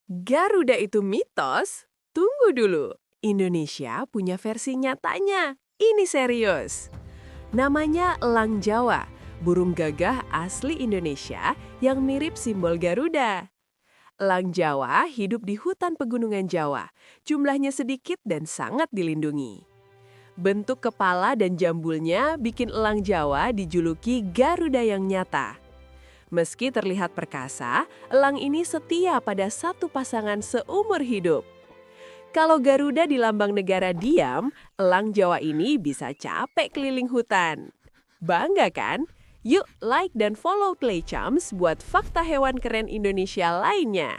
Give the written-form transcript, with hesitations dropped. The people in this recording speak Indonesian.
Garuda itu mitos? Tunggu dulu. Indonesia punya versi nyatanya. Ini serius. Namanya elang Jawa, burung gagah asli Indonesia yang mirip simbol Garuda. Elang Jawa hidup di hutan pegunungan Jawa. Jumlahnya sedikit dan sangat dilindungi. Bentuk kepala dan jambulnya bikin elang Jawa dijuluki Garuda yang nyata. Meski terlihat perkasa, elang ini setia pada satu pasangan seumur hidup. Kalau Garuda di lambang negara diam, elang Jawa ini bisa capek keliling hutan. Bangga kan? Yuk like dan follow Clay Charms buat fakta hewan keren Indonesia lainnya.